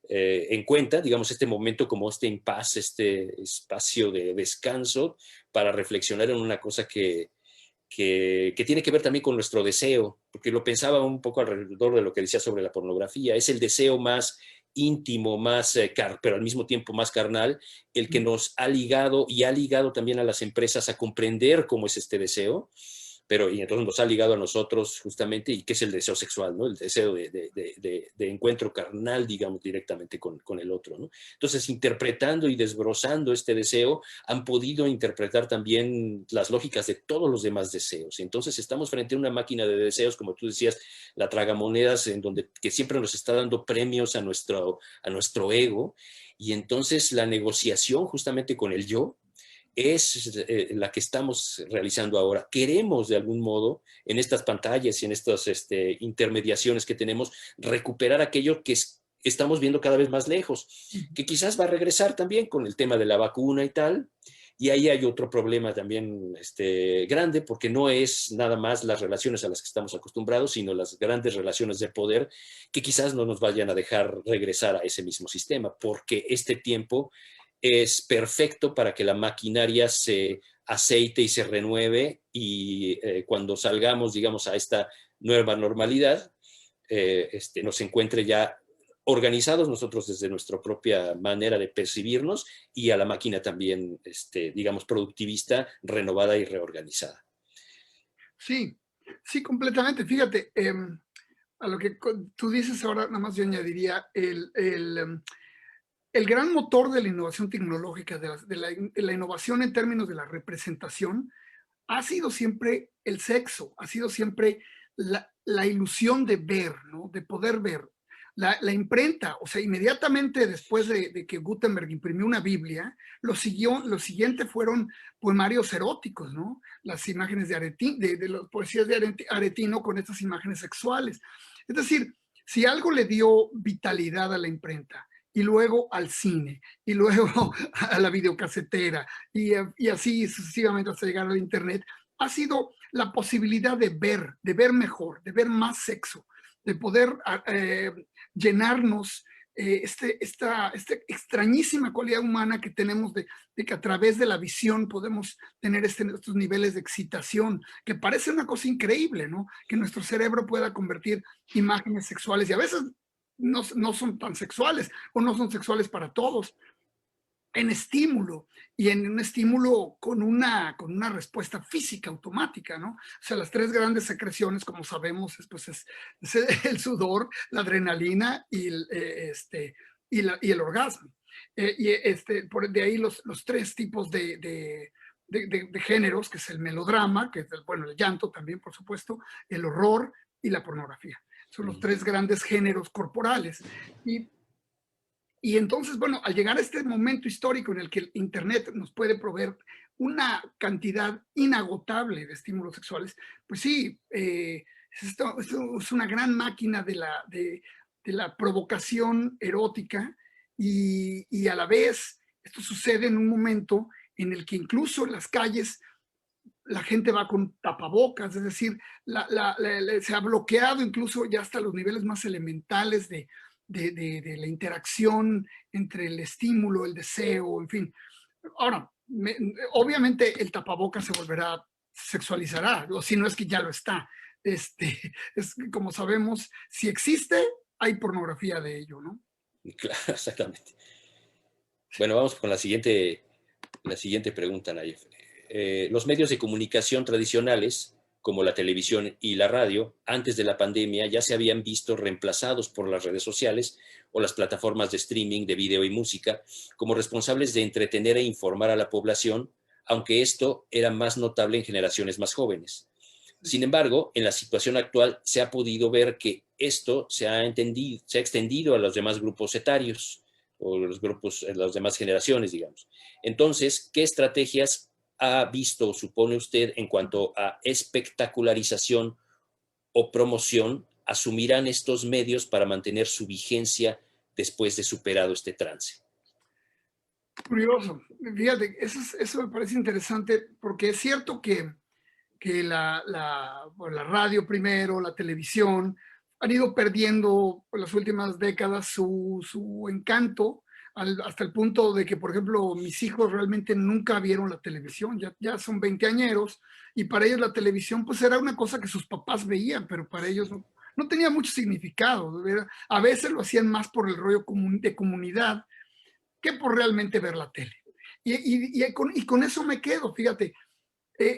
en cuenta, digamos, este momento como este impasse, este espacio de descanso para reflexionar en una cosa que tiene que ver también con nuestro deseo, porque lo pensaba un poco alrededor de lo que decía sobre la pornografía, es el deseo más íntimo, más pero al mismo tiempo más carnal, el que nos ha ligado y ha ligado también a las empresas a comprender cómo es este deseo, y entonces nos ha ligado a nosotros justamente, y qué es el deseo sexual, ¿no? El deseo de encuentro carnal, digamos, directamente con el otro, ¿no? Entonces, interpretando y desbrozando este deseo, han podido interpretar también las lógicas de todos los demás deseos. Entonces, estamos frente a una máquina de deseos, como tú decías, la tragamonedas, que siempre nos está dando premios a nuestro ego, y entonces la negociación justamente con el yo, es la que estamos realizando ahora. Queremos de algún modo en estas pantallas y en estas intermediaciones que tenemos recuperar aquello que estamos viendo cada vez más lejos, que quizás va a regresar también con el tema de la vacuna y tal. Y ahí hay otro problema también grande, porque no es nada más las relaciones a las que estamos acostumbrados, sino las grandes relaciones de poder que quizás no nos vayan a dejar regresar a ese mismo sistema, porque este tiempo es perfecto para que la maquinaria se aceite y se renueve, y cuando salgamos, digamos, a esta nueva normalidad, nos encuentre ya organizados nosotros desde nuestra propia manera de percibirnos, y a la máquina también, digamos, productivista, renovada y reorganizada. Sí, sí, completamente. Fíjate, a lo que tú dices ahora, nada más yo añadiría el gran motor de la innovación tecnológica, de la innovación en términos de la representación, ha sido siempre el sexo, ha sido siempre la ilusión de ver, ¿no? De poder ver. La imprenta, o sea, inmediatamente después de que Gutenberg imprimió una Biblia, lo siguiente fueron poemarios eróticos, ¿no? Las imágenes de las poesías de Aretino con estas imágenes sexuales. Es decir, si algo le dio vitalidad a la imprenta, y luego al cine, y luego a la videocasetera, y así sucesivamente hasta llegar al internet, ha sido la posibilidad de ver mejor, de ver más sexo, de poder llenarnos esta extrañísima cualidad humana que tenemos de que a través de la visión podemos tener estos niveles de excitación, que parece una cosa increíble, ¿no? Que nuestro cerebro pueda convertir imágenes sexuales, y a veces no son tan sexuales, o no son sexuales para todos, en estímulo y en un estímulo con una respuesta física automática, ¿no? O sea, las tres grandes secreciones, como sabemos, es el sudor, la adrenalina y el orgasmo. De ahí los tres tipos de géneros, que es el melodrama, que es el llanto también, por supuesto, el horror y la pornografía. Son los tres grandes géneros corporales. Y entonces, bueno, al llegar a este momento histórico en el que el Internet nos puede proveer una cantidad inagotable de estímulos sexuales, pues sí, esto es una gran máquina de la provocación erótica y a la vez esto sucede en un momento en el que incluso en las calles la gente va con tapabocas, es decir, se ha bloqueado incluso ya hasta los niveles más elementales de la interacción entre el estímulo, el deseo, en fin. Ahora, obviamente el tapabocas se volverá, sexualizará, o si no es que ya lo está. Es como sabemos, si existe, hay pornografía de ello, ¿no? Claro, exactamente. Bueno, vamos con la siguiente pregunta, Nayef. Los medios de comunicación tradicionales, como la televisión y la radio, antes de la pandemia ya se habían visto reemplazados por las redes sociales o las plataformas de streaming de video y música como responsables de entretener e informar a la población, aunque esto era más notable en generaciones más jóvenes. Sin embargo, en la situación actual se ha podido ver que esto se ha extendido a los demás grupos etarios o las demás generaciones, digamos. Entonces, ¿qué estrategias ha visto o supone usted en cuanto a espectacularización o promoción asumirán estos medios para mantener su vigencia después de superado este trance? Curioso. Fíjate, eso me parece interesante porque es cierto que la radio primero, la televisión, han ido perdiendo en las últimas décadas su encanto hasta el punto de que, por ejemplo, mis hijos realmente nunca vieron la televisión, ya son veinteañeros, y para ellos la televisión pues era una cosa que sus papás veían, pero para ellos no tenía mucho significado. A veces lo hacían más por el rollo de comunidad que por realmente ver la tele. Y con eso me quedo, fíjate.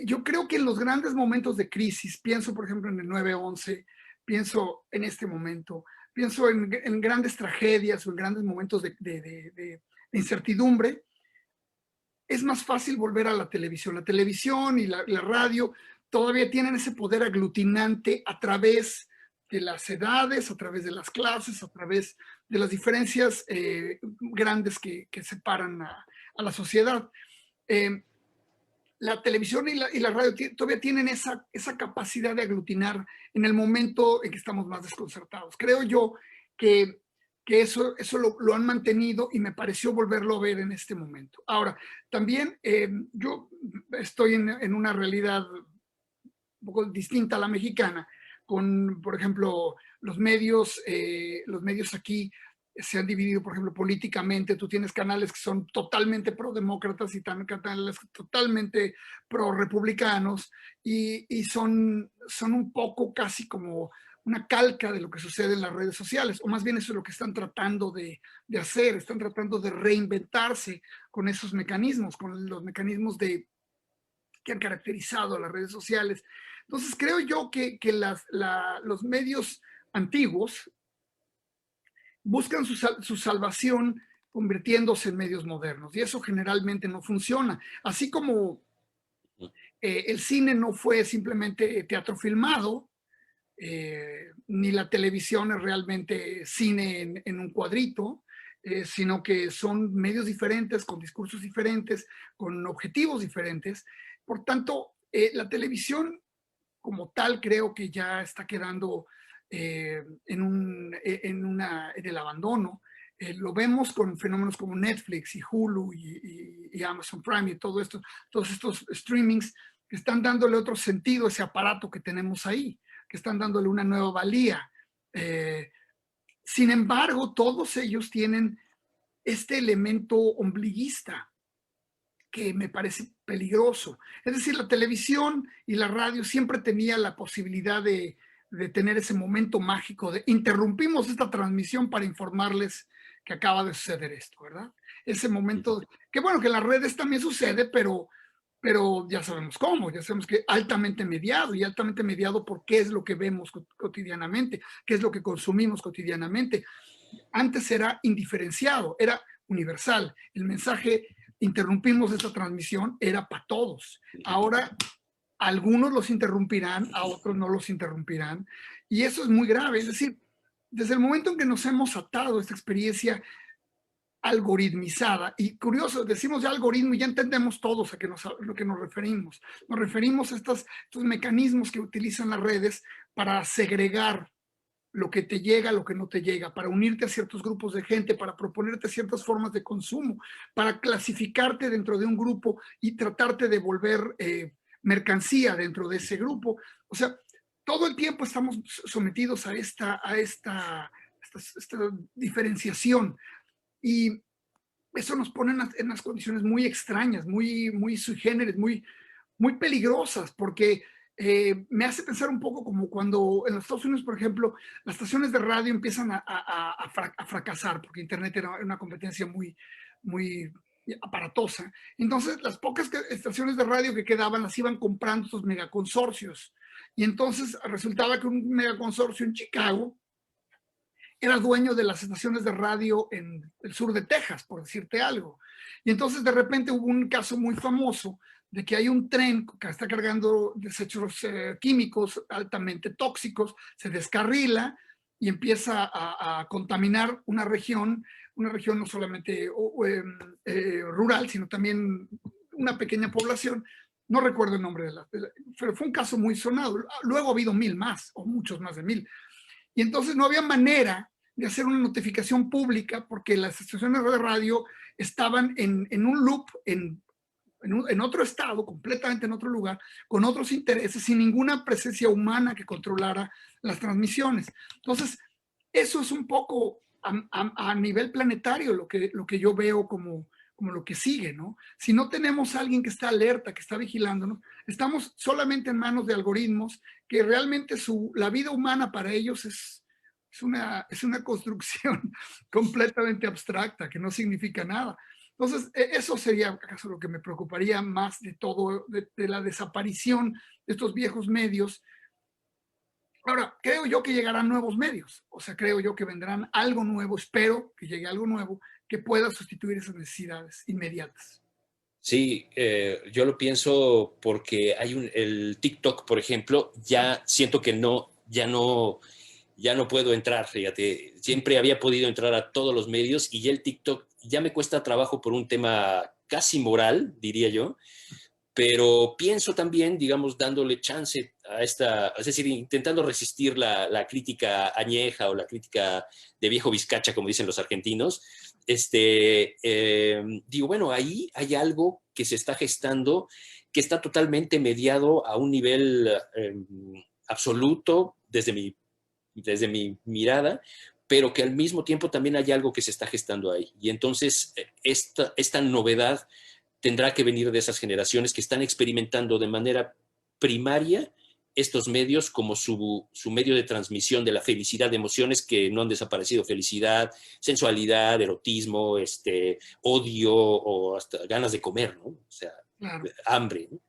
Yo creo que en los grandes momentos de crisis, pienso por ejemplo en el 9/11, pienso en este momento, pienso en grandes tragedias o en grandes momentos de incertidumbre, es más fácil volver a la televisión. La televisión y la radio todavía tienen ese poder aglutinante a través de las edades, a través de las clases, a través de las diferencias grandes que separan a la sociedad. La televisión y la radio todavía tienen esa capacidad de aglutinar en el momento en que estamos más desconcertados. Creo yo que eso lo han mantenido y me pareció volverlo a ver en este momento. Ahora, también yo estoy en una realidad un poco distinta a la mexicana, con, por ejemplo, los medios aquí se han dividido, por ejemplo, políticamente. Tú tienes canales que son totalmente pro-demócratas y canales totalmente pro-republicanos y son un poco casi como una calca de lo que sucede en las redes sociales, o más bien eso es lo que están tratando de hacer, están tratando de reinventarse con esos mecanismos, con los mecanismos que han caracterizado a las redes sociales. Entonces creo yo que los medios antiguos buscan su salvación convirtiéndose en medios modernos y eso generalmente no funciona. Así como el cine no fue simplemente teatro filmado, ni la televisión es realmente cine en un cuadrito, sino que son medios diferentes, con discursos diferentes, con objetivos diferentes. Por tanto, la televisión como tal creo que ya está quedando en el abandono. Lo vemos con fenómenos como Netflix y Hulu y Amazon Prime y todos estos streamings que están dándole otro sentido a ese aparato que tenemos ahí, que están dándole una nueva valía. Sin embargo, todos ellos tienen este elemento ombliguista que me parece peligroso. Es decir, la televisión y la radio siempre tenía la posibilidad de tener ese momento mágico de interrumpimos esta transmisión para informarles que acaba de suceder esto, ¿verdad? ese momento, que bueno, que en las redes también sucede, pero ya sabemos cómo, ya sabemos que altamente mediado y altamente mediado por qué es lo que vemos cotidianamente, qué es lo que consumimos cotidianamente. Antes era indiferenciado, era universal. El mensaje, interrumpimos esta transmisión, era para todos. Ahora, algunos los interrumpirán, a otros no los interrumpirán. Y eso es muy grave. Es decir, desde el momento en que nos hemos atado a esta experiencia algoritmizada, y curioso, decimos ya algoritmo y ya entendemos todos a lo que nos referimos. Nos referimos a estos mecanismos que utilizan las redes para segregar lo que te llega, lo que no te llega, para unirte a ciertos grupos de gente, para proponerte ciertas formas de consumo, para clasificarte dentro de un grupo y tratarte de volver mercancía dentro de ese grupo. O sea, todo el tiempo estamos sometidos a esta diferenciación y eso nos pone en unas condiciones muy extrañas, muy sui generis, muy peligrosas, porque me hace pensar un poco como cuando en los Estados Unidos, por ejemplo, las estaciones de radio empiezan a fracasar, porque Internet era una competencia muy aparatosa. Entonces, las pocas estaciones de radio que quedaban las iban comprando estos megaconsorcios. Y entonces resultaba que un megaconsorcio en Chicago era dueño de las estaciones de radio en el sur de Texas, por decirte algo. Y entonces de repente hubo un caso muy famoso de que hay un tren que está cargando desechos químicos altamente tóxicos, se descarrila y empieza a contaminar una región no solamente rural, sino también una pequeña población. No recuerdo el nombre pero fue un caso muy sonado. Luego ha habido 1000 más, o muchos más de 1000. Y entonces no había manera de hacer una notificación pública porque las estaciones de radio estaban en un loop, en otro estado, completamente en otro lugar, con otros intereses, sin ninguna presencia humana que controlara las transmisiones. Entonces, eso es un poco a nivel planetario lo que yo veo como lo que sigue, ¿no? Si no tenemos a alguien que está alerta, que está vigilándonos, estamos solamente en manos de algoritmos que realmente la vida humana para ellos es una construcción completamente abstracta, que no significa nada. Entonces, eso sería acaso lo que me preocuparía más de todo, de la desaparición de estos viejos medios. Ahora, creo yo que llegarán nuevos medios, o sea, creo yo que vendrán algo nuevo, espero que llegue algo nuevo que pueda sustituir esas necesidades inmediatas. Sí, yo lo pienso porque el TikTok, por ejemplo, ya siento que ya no puedo entrar, fíjate. Siempre había podido entrar a todos los medios y ya el TikTok ya me cuesta trabajo por un tema casi moral, diría yo. Pero pienso también, digamos, dándole chance a es decir, intentando resistir la crítica añeja o la crítica de viejo vizcacha, como dicen los argentinos, digo, bueno, ahí hay algo que se está gestando, que está totalmente mediado a un nivel absoluto desde mi mirada, pero que al mismo tiempo también hay algo que se está gestando ahí. Y entonces esta novedad tendrá que venir de esas generaciones que están experimentando de manera primaria estos medios como su medio de transmisión de la felicidad, de emociones que no han desaparecido: felicidad, sensualidad, erotismo, odio o hasta ganas de comer, ¿no? O sea, claro. Hambre, ¿no?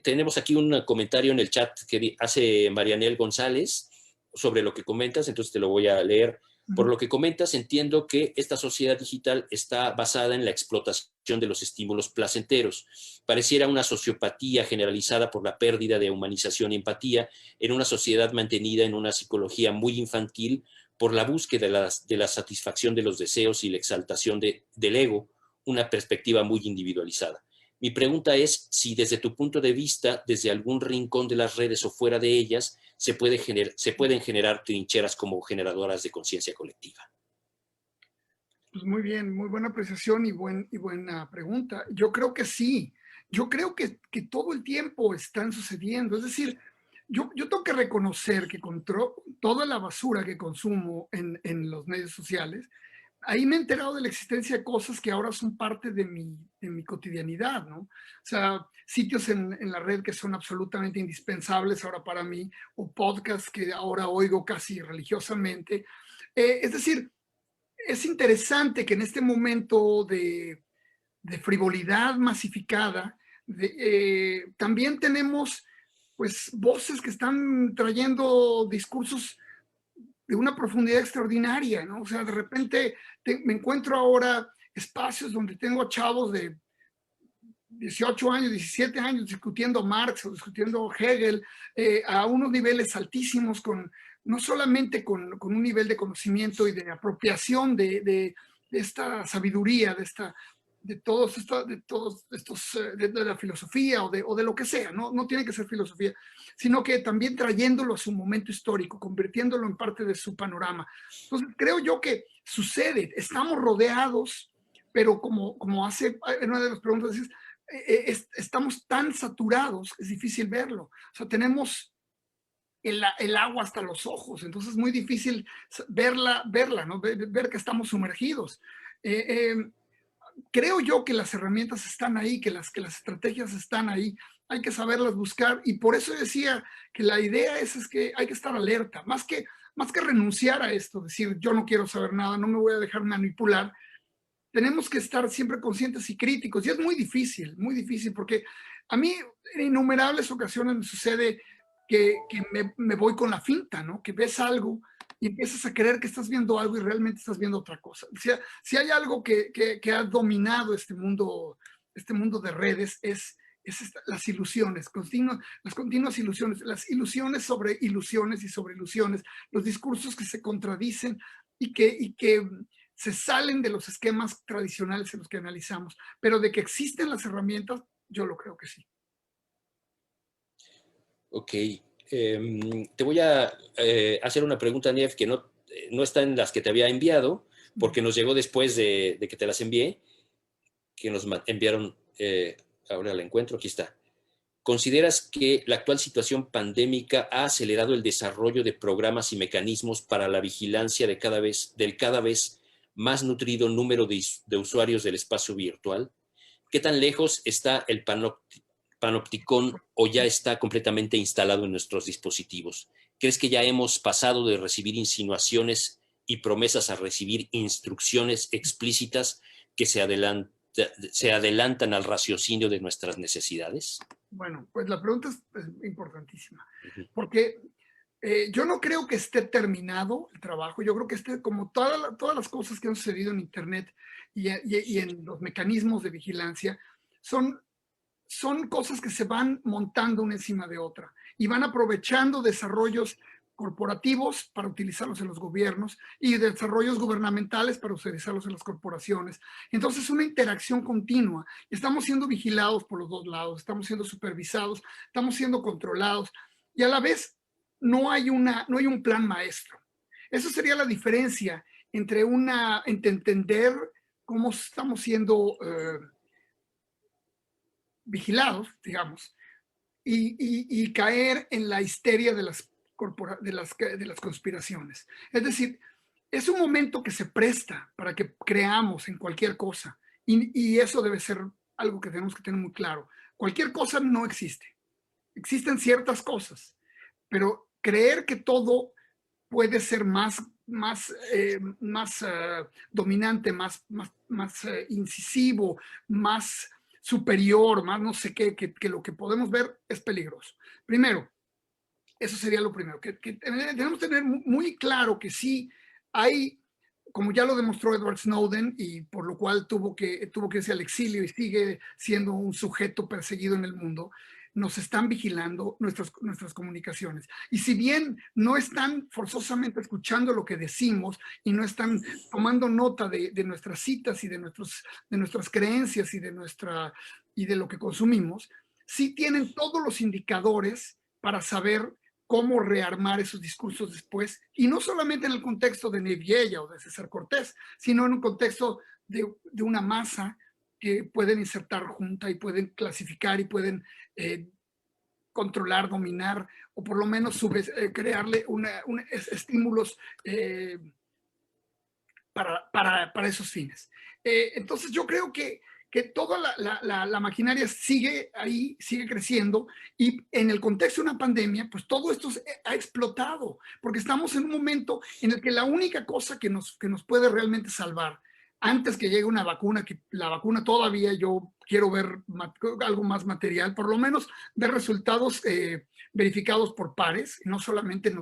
Tenemos aquí un comentario en el chat que hace Marianel González sobre lo que comentas, entonces te lo voy a leer. Por lo que comentas, entiendo que esta sociedad digital está basada en la explotación de los estímulos placenteros. Pareciera una sociopatía generalizada por la pérdida de humanización y empatía en una sociedad mantenida en una psicología muy infantil por la búsqueda de la satisfacción de los deseos y la exaltación del ego, una perspectiva muy individualizada. Mi pregunta es si desde tu punto de vista, desde algún rincón de las redes o fuera de ellas, se pueden generar trincheras como generadoras de conciencia colectiva. Pues muy bien, muy buena apreciación y buena pregunta. Yo creo que sí. Yo creo que todo el tiempo están sucediendo. Es decir, yo tengo que reconocer que con toda la basura que consumo en los medios sociales, ahí me he enterado de la existencia de cosas que ahora son parte de mi cotidianidad, ¿no? O sea, sitios en la red que son absolutamente indispensables ahora para mí, o podcasts que ahora oigo casi religiosamente. Es decir, es interesante que en este momento de frivolidad masificada, también tenemos pues voces que están trayendo discursos de una profundidad extraordinaria, ¿no? O sea, de repente me encuentro ahora espacios donde tengo chavos de 18 años, 17 años discutiendo Marx o discutiendo Hegel a unos niveles altísimos, no solamente con un nivel de conocimiento y de apropiación de esta sabiduría, de todos estos, de la filosofía o de lo que sea, ¿no? No tiene que ser filosofía, sino que también trayéndolo a su momento histórico, convirtiéndolo en parte de su panorama. Entonces, creo yo que sucede, estamos rodeados, pero como hace una de las preguntas, estamos tan saturados que es difícil verlo. O sea, tenemos el agua hasta los ojos, entonces es muy difícil verla, ¿no? Ver que estamos sumergidos. Creo yo que las herramientas están ahí, que las estrategias están ahí, hay que saberlas buscar y por eso decía que la idea es que hay que estar alerta, más que renunciar a esto, decir yo no quiero saber nada, no me voy a dejar manipular, tenemos que estar siempre conscientes y críticos. Y es muy difícil, porque a mí en innumerables ocasiones me sucede que me voy con la finta, ¿no? Que ves algo y empiezas a creer que estás viendo algo y realmente estás viendo otra cosa. O sea, si hay algo que ha dominado este mundo de redes es las ilusiones, las continuas ilusiones, las ilusiones sobre ilusiones y sobre ilusiones, los discursos que se contradicen y que se salen de los esquemas tradicionales en los que analizamos, pero de que existen las herramientas, yo lo creo que sí. Ok. Te voy a hacer una pregunta, Niev, que no está en las que te había enviado, porque nos llegó después de que te las envié, que nos enviaron, ahora la encuentro, aquí está. ¿Consideras que la actual situación pandémica ha acelerado el desarrollo de programas y mecanismos para la vigilancia del cada vez más nutrido número de usuarios del espacio virtual? ¿Qué tan lejos está el panopticón o ya está completamente instalado en nuestros dispositivos? ¿Crees que ya hemos pasado de recibir insinuaciones y promesas a recibir instrucciones explícitas que se adelantan al raciocinio de nuestras necesidades? Bueno, pues la pregunta es importantísima, porque yo no creo que esté terminado el trabajo, yo creo que como todas las cosas que han sucedido en Internet y en los mecanismos de vigilancia, son cosas que se van montando una encima de otra y van aprovechando desarrollos corporativos para utilizarlos en los gobiernos y desarrollos gubernamentales para utilizarlos en las corporaciones. Entonces, una interacción continua. Estamos siendo vigilados por los dos lados, estamos siendo supervisados, estamos siendo controlados y a la vez no hay un plan maestro. Eso sería la diferencia entre entender cómo estamos siendo vigilados, digamos, y caer en la histeria de las conspiraciones. Es decir, es un momento que se presta para que creamos en cualquier cosa y eso debe ser algo que tenemos que tener muy claro. Cualquier cosa no existe. Existen ciertas cosas, pero creer que todo puede ser más dominante, más incisivo, más superior, más no sé qué, que lo que podemos ver es peligroso. Primero, eso sería lo primero, que tenemos que tener muy claro que sí hay, como ya lo demostró Edward Snowden, y por lo cual tuvo que irse al exilio y sigue siendo un sujeto perseguido en el mundo, nos están vigilando nuestras comunicaciones. Y si bien no están forzosamente escuchando lo que decimos y no están tomando nota de nuestras citas y de nuestras creencias y de lo que consumimos, sí tienen todos los indicadores para saber cómo rearmar esos discursos después, y no solamente en el contexto de Neviella o de César Cortés, sino en un contexto de una masa que pueden insertar junta y pueden clasificar y pueden controlar, dominar o por lo menos crearle estímulos para esos fines. Entonces yo creo que que toda la maquinaria sigue ahí, sigue creciendo, y en el contexto de una pandemia, pues todo esto ha explotado, porque estamos en un momento en el que la única cosa que nos puede realmente salvar, antes que llegue una vacuna, que la vacuna todavía yo quiero ver algo más material, por lo menos ver resultados verificados por pares, no solamente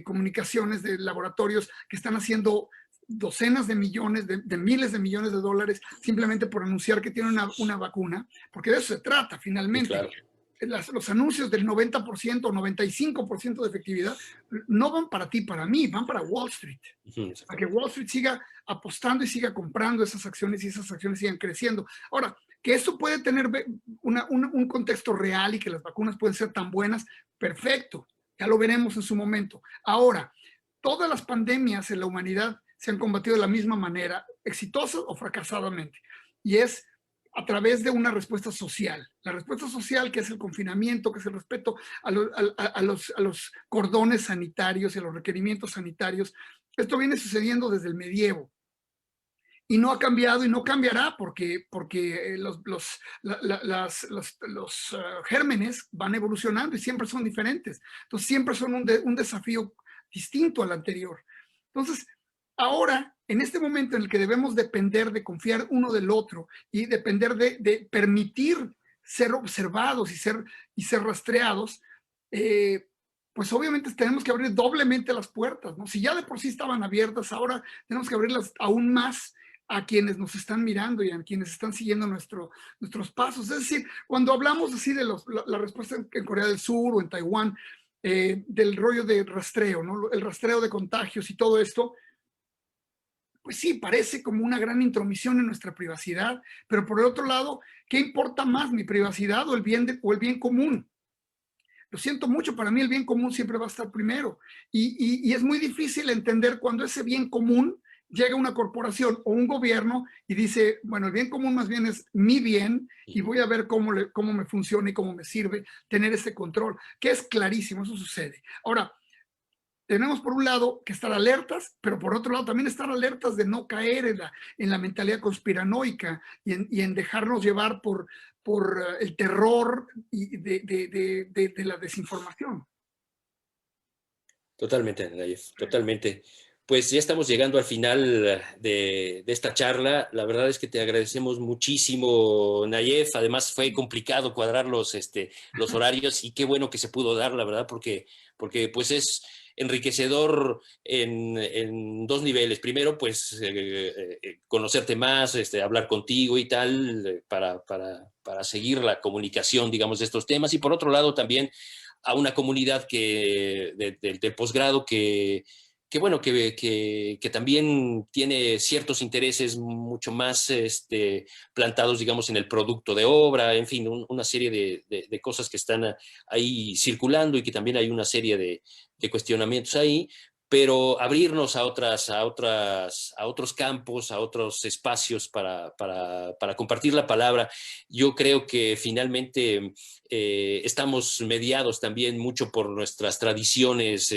comunicaciones de laboratorios que están haciendo docenas de millones, de miles de millones de dólares simplemente por anunciar que tienen una vacuna, porque de eso se trata Y finalmente. claro. Los anuncios del 90% o 95% de efectividad no van para ti, para mí, van para Wall Street. Para que Wall Street siga apostando y siga comprando esas acciones y esas acciones sigan creciendo. Ahora, que esto puede tener un contexto real y que las vacunas pueden ser tan buenas, perfecto, ya lo veremos en su momento. Ahora, todas las pandemias en la humanidad se han combatido de la misma manera, exitosa o fracasadamente, y es a través de una respuesta social. La respuesta social, que es el confinamiento, que es el respeto a los cordones sanitarios y a los requerimientos sanitarios. Esto viene sucediendo desde el medievo y no ha cambiado y no cambiará porque los gérmenes van evolucionando y siempre son diferentes. Entonces siempre son un desafío distinto al anterior. Entonces, ahora, en este momento en el que debemos depender de confiar uno del otro y depender de permitir ser observados y ser rastreados, pues obviamente tenemos que abrir doblemente las puertas, ¿no? Si ya de por sí estaban abiertas, ahora tenemos que abrirlas aún más a quienes nos están mirando y a quienes están siguiendo nuestros pasos. Es decir, cuando hablamos así de la respuesta en Corea del Sur o en Taiwán, del rollo de rastreo, ¿no? El rastreo de contagios y todo esto, pues sí, parece como una gran intromisión en nuestra privacidad, pero por el otro lado, ¿qué importa más, mi privacidad o el bien común? Lo siento mucho, para mí el bien común siempre va a estar primero. Y es muy difícil entender cuando ese bien común llega una corporación o un gobierno y dice, bueno, el bien común más bien es mi bien y voy a ver cómo me funciona y cómo me sirve tener ese control, que es clarísimo, eso sucede. Ahora, tenemos por un lado que estar alertas, pero por otro lado también estar alertas de no caer en la mentalidad conspiranoica y en dejarnos llevar por el terror y de la desinformación. Totalmente, Nayef, totalmente. Pues ya estamos llegando al final de esta charla. La verdad es que te agradecemos muchísimo, Nayef. Además fue complicado cuadrar los horarios y qué bueno que se pudo dar, la verdad, porque pues es enriquecedor en dos niveles. Primero, pues conocerte más, hablar contigo y tal, para seguir la comunicación, digamos, de estos temas. Y por otro lado, también a una comunidad del posgrado bueno, que también tiene ciertos intereses mucho más plantados, digamos, en el producto de obra, en fin, una serie de cosas que están ahí circulando y que también hay una serie de cuestionamientos ahí, pero abrirnos a otros campos, a otros espacios para compartir la palabra. Yo creo que finalmente estamos mediados también mucho por nuestras tradiciones,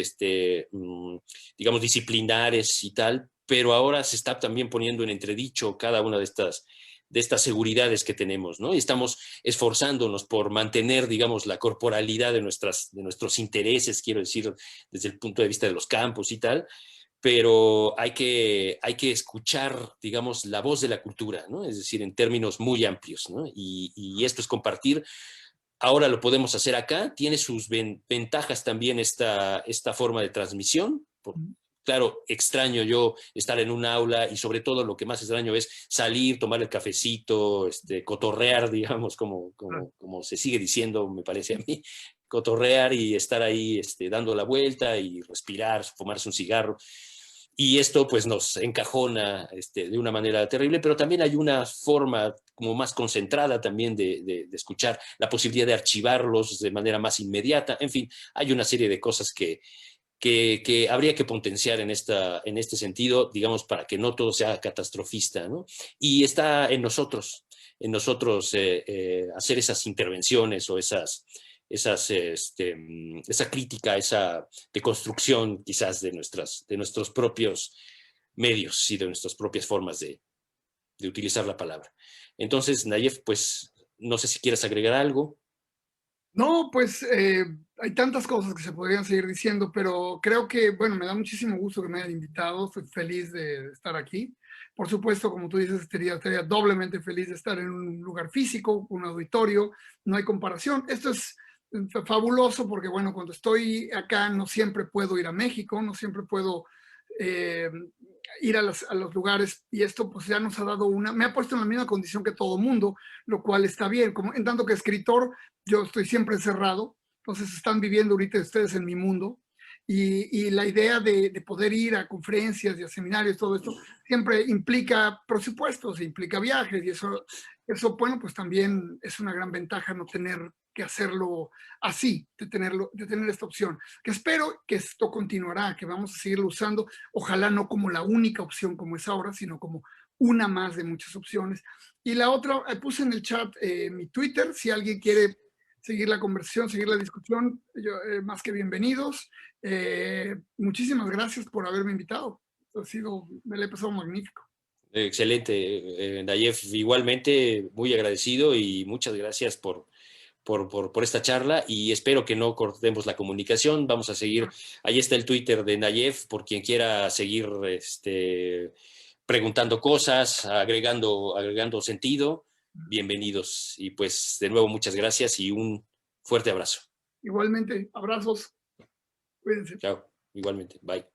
digamos, disciplinares y tal, pero ahora se está también poniendo en entredicho cada una de estas seguridades que tenemos, ¿no? Y estamos esforzándonos por mantener, digamos, la corporalidad de nuestros intereses, quiero decir, desde el punto de vista de los campos y tal, pero hay que escuchar, digamos, la voz de la cultura, ¿no? Es decir, en términos muy amplios, ¿no? Y esto es compartir. Ahora lo podemos hacer acá, tiene sus ventajas también esta forma de transmisión. Claro, extraño yo estar en un aula y sobre todo lo que más extraño es salir, tomar el cafecito, cotorrear, digamos, como se sigue diciendo, me parece a mí, cotorrear y estar ahí dando la vuelta y respirar, fumarse un cigarro. Y esto pues nos encajona de una manera terrible, pero también hay una forma como más concentrada también de escuchar, la posibilidad de archivarlos de manera más inmediata. En fin, hay una serie de cosas que habría que potenciar en este sentido, digamos, para que no todo sea catastrofista, ¿no? Y está en nosotros hacer esas intervenciones o esa crítica, esa deconstrucción quizás de nuestros propios medios y de nuestras propias formas de utilizar la palabra. Entonces, Nayef, pues no sé si quieres agregar algo. No, pues hay tantas cosas que se podrían seguir diciendo, pero creo que, bueno, me da muchísimo gusto que me hayan invitado, estoy feliz de estar aquí. Por supuesto, como tú dices, estaría doblemente feliz de estar en un lugar físico, un auditorio, no hay comparación. Esto es fabuloso porque, bueno, cuando estoy acá no siempre puedo ir a México, no siempre puedo eh, ir a los lugares y esto pues ya nos ha dado me ha puesto en la misma condición que todo mundo, lo cual está bien. Como, en tanto que escritor, yo estoy siempre encerrado, entonces están viviendo ahorita ustedes en mi mundo y la idea de poder ir a conferencias y a seminarios, todo esto, siempre implica presupuestos, implica viajes y eso, bueno, pues también es una gran ventaja no tener que hacerlo así, de tener esta opción. Que espero que esto continuará, que vamos a seguirlo usando, ojalá no como la única opción como es ahora, sino como una más de muchas opciones. Y la otra, puse en el chat mi Twitter, si alguien quiere seguir la conversación, seguir la discusión, más que bienvenidos. Muchísimas gracias por haberme invitado. Me la he pasado magnífico. Excelente, Nayef, igualmente muy agradecido y muchas gracias por esta charla y espero que no cortemos la comunicación. Vamos a seguir, ahí está el Twitter de Nayef, por quien quiera seguir preguntando cosas, agregando sentido. Bienvenidos y pues de nuevo muchas gracias y un fuerte abrazo. Igualmente, abrazos. Cuídense. Chao, igualmente, bye.